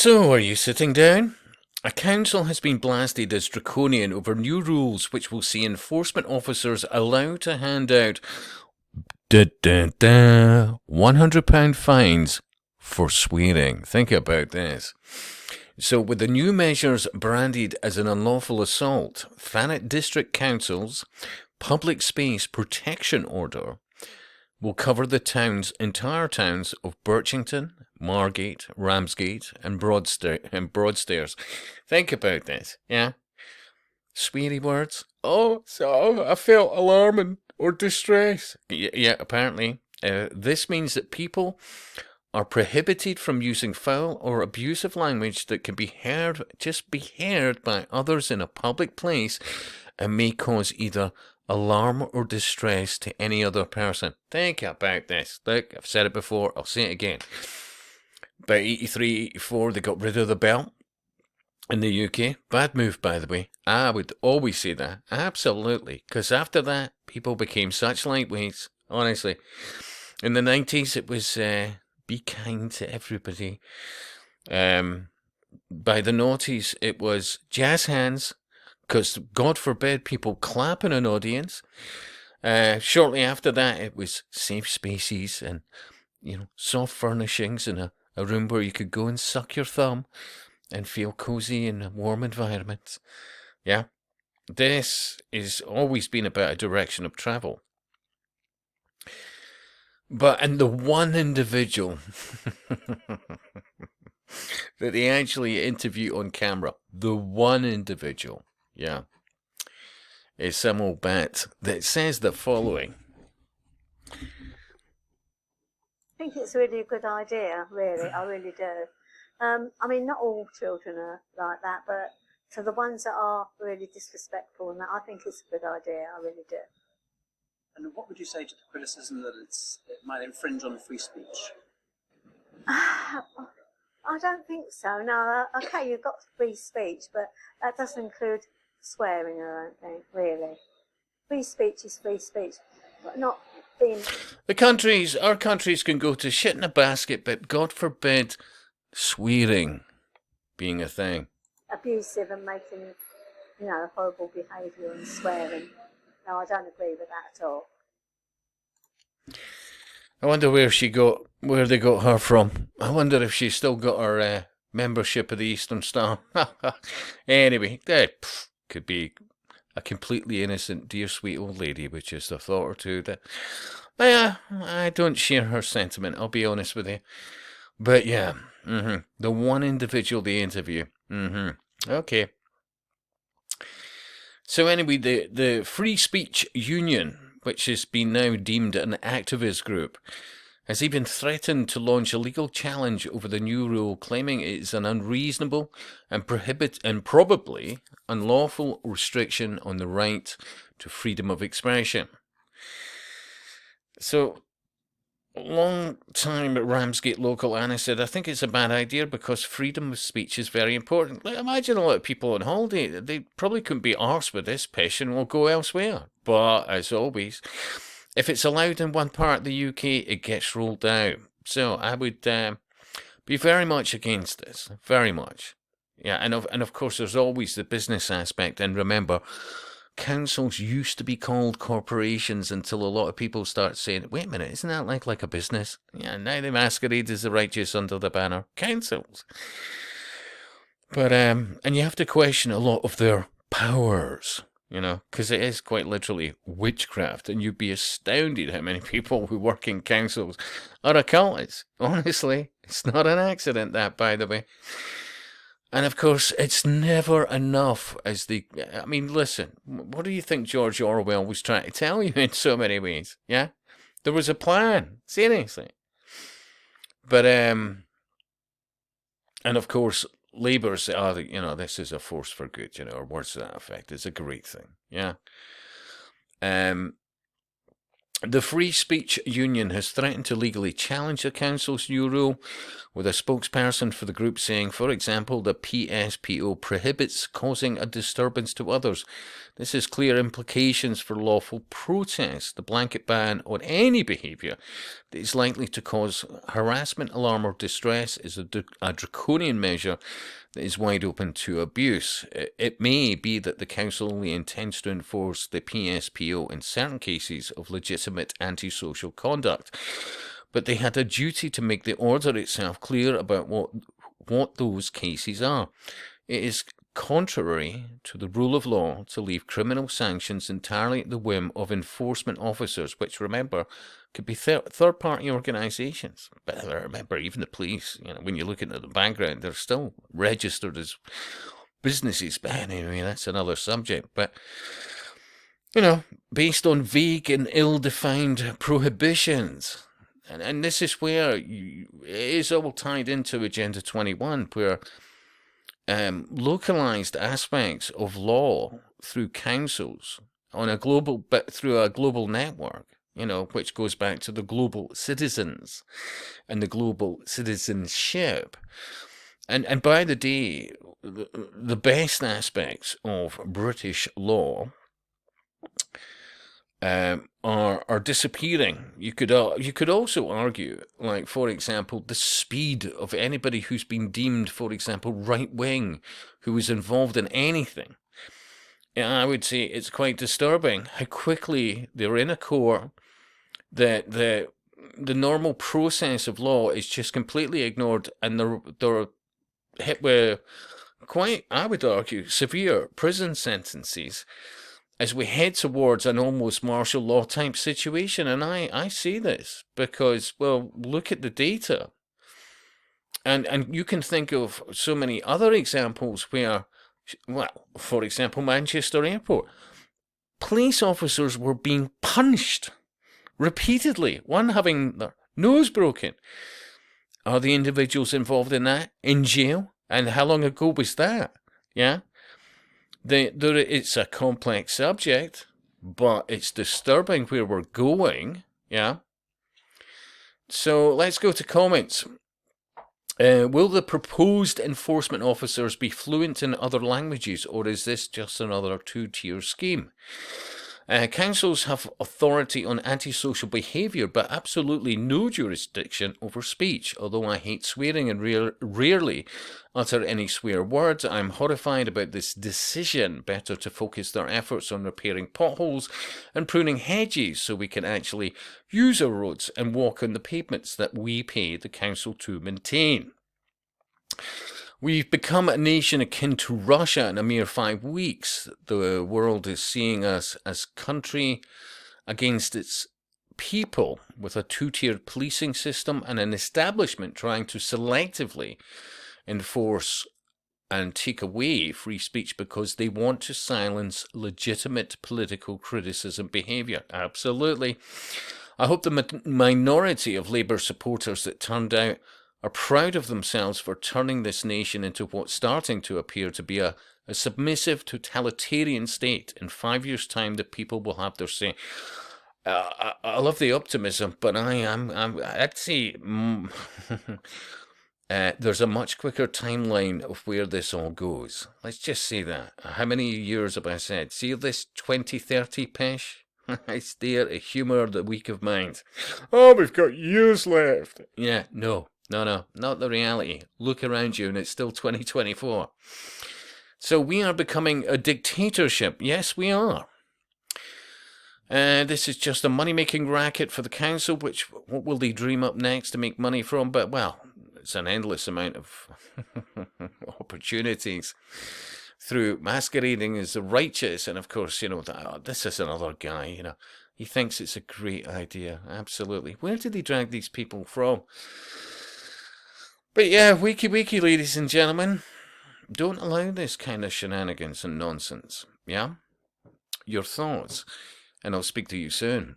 So, are you sitting down? A council has been blasted as draconian over new rules which will see enforcement officers allowed to hand out £100 fines for swearing. Think about this. So, with the new measures branded as an unlawful assault, Thanet District Council's Public Space Protection Order will cover the entire towns of Birchington, Margate, Ramsgate, and Broadstairs. Think about this, yeah? Sweary words. Oh, so I felt alarming or distress. Yeah, apparently. This means that people are prohibited from using foul or abusive language that can be heard by others in a public place and may cause either alarm or distress to any other person. Think about this. Look, I've said it before, I'll say it again. By 83, 84, they got rid of the belt in the UK. Bad move, by the way. I would always say that. Absolutely. Because after that, people became such lightweights. Honestly. In the 90s, it was be kind to everybody. By the noughties, it was jazz hands. Because, God forbid, people clap in an audience. Shortly after that, it was safe spaces and, soft furnishings and a room where you could go and suck your thumb and feel cozy in a warm environment. Yeah. This has always been about a direction of travel. And the one individual that they actually interview on camera, the one individual, yeah, is some old bat that says the following. I think it's really a good idea, really. I really do. I mean, not all children are like that, but to the ones that are really disrespectful and that, I think it's a good idea. I really do. And what would you say to the criticism that it might infringe on free speech? I don't think so. No, okay, you've got free speech, but that doesn't include swearing, I don't think, really. Free speech is free speech, but not being... Our countries can go to shit in a basket, but God forbid swearing being a thing. Abusive and making, horrible behaviour and swearing. No, I don't agree with that at all. I wonder where they got her from. I wonder if she's still got her membership of the Eastern Star. Anyway, that could be a completely innocent, dear sweet old lady with just a thought or two. I don't share her sentiment, I'll be honest with you. But yeah, the one individual they interview. Okay. So anyway, the Free Speech Union, which has been now deemed an activist group, has even threatened to launch a legal challenge over the new rule, claiming it is an unreasonable and probably unlawful restriction on the right to freedom of expression. So, long time at Ramsgate local Anna said, I think it's a bad idea because freedom of speech is very important. Like, imagine a lot of people on holiday, they probably couldn't be arsed with this pish and will go elsewhere. But, as always, if it's allowed in one part of the UK, it gets rolled out. So I would be very much against this. Very much. Yeah, and of course there's always the business aspect. And remember, councils used to be called corporations until a lot of people start saying, wait a minute, isn't that like a business? Yeah, now they masquerade as the righteous under the banner councils. But, and you have to question a lot of their powers, because it is quite literally witchcraft, and you'd be astounded how many people who work in councils are occultists. Honestly, it's not an accident, that, by the way. And of course, it's never enough listen, what do you think George Orwell was trying to tell you in so many ways? Yeah? There was a plan, seriously. But, and of course, Labour say, this is a force for good, or words to that effect. It's a great thing, yeah? The Free Speech Union has threatened to legally challenge the council's new rule, with a spokesperson for the group saying, for example, the PSPO prohibits causing a disturbance to others. This has clear implications for lawful protest. The blanket ban on any behaviour that is likely to cause harassment, alarm or distress is a draconian measure that is wide open to abuse. It may be that the council only intends to enforce the PSPO in certain cases of legitimate antisocial conduct, but they had a duty to make the order itself clear about what those cases are. It is contrary to the rule of law to leave criminal sanctions entirely at the whim of enforcement officers, which, remember, could be third-party organisations. But remember, even the police, when you look into the background, they're still registered as businesses. But anyway, that's another subject. But, based on vague and ill-defined prohibitions. And this is where it is all tied into Agenda 21, where localized aspects of law through councils through a global network, which goes back to the global citizens and the global citizenship. And by the day, the best aspects of British law are disappearing. You could also argue, like, for example, the speed of anybody who's been deemed, for example, right wing, who is involved in anything. I would say it's quite disturbing how quickly they're in a court, that the normal process of law is just completely ignored, and they're hit with quite, I would argue, severe prison sentences as we head towards an almost martial law type situation. And I see this because, well, look at the data. And you can think of so many other examples where, well, for example, Manchester Airport. Police officers were being punched repeatedly, one having their nose broken. Are the individuals involved in that in jail? And how long ago was that? Yeah? It's a complex subject, but it's disturbing where we're going. Yeah? So let's go to comments. Will the proposed enforcement officers be fluent in other languages, or is this just another two-tier scheme? Councils have authority on antisocial behaviour, but absolutely no jurisdiction over speech. Although I hate swearing and rarely utter any swear words, I'm horrified about this decision. Better to focus their efforts on repairing potholes and pruning hedges so we can actually use our roads and walk on the pavements that we pay the council to maintain. We've become a nation akin to Russia in a mere 5 weeks. The world is seeing us as country against its people, with a two-tiered policing system and an establishment trying to selectively enforce and take away free speech because they want to silence legitimate political criticism behaviour. Absolutely. I hope the minority of Labour supporters that turned out are proud of themselves for turning this nation into what's starting to appear to be a submissive totalitarian state. In 5 years' time, the people will have their say. I love the optimism, but I'd say there's a much quicker timeline of where this all goes. Let's just say that. How many years have I said? See this 2030 pish? It's there to humour the weak of mind. Oh, we've got years left. Yeah, no, not the reality. Look around you and it's still 2024. So we are becoming a dictatorship. Yes, we are. This is just a money-making racket for the council, what will they dream up next to make money from? But, well, it's an endless amount of opportunities through masquerading as the righteous. And, of course, this is another guy, he thinks it's a great idea. Absolutely. Where did he drag these people from? But yeah, wiki, ladies and gentlemen. Don't allow this kind of shenanigans and nonsense. Yeah? Your thoughts. And I'll speak to you soon.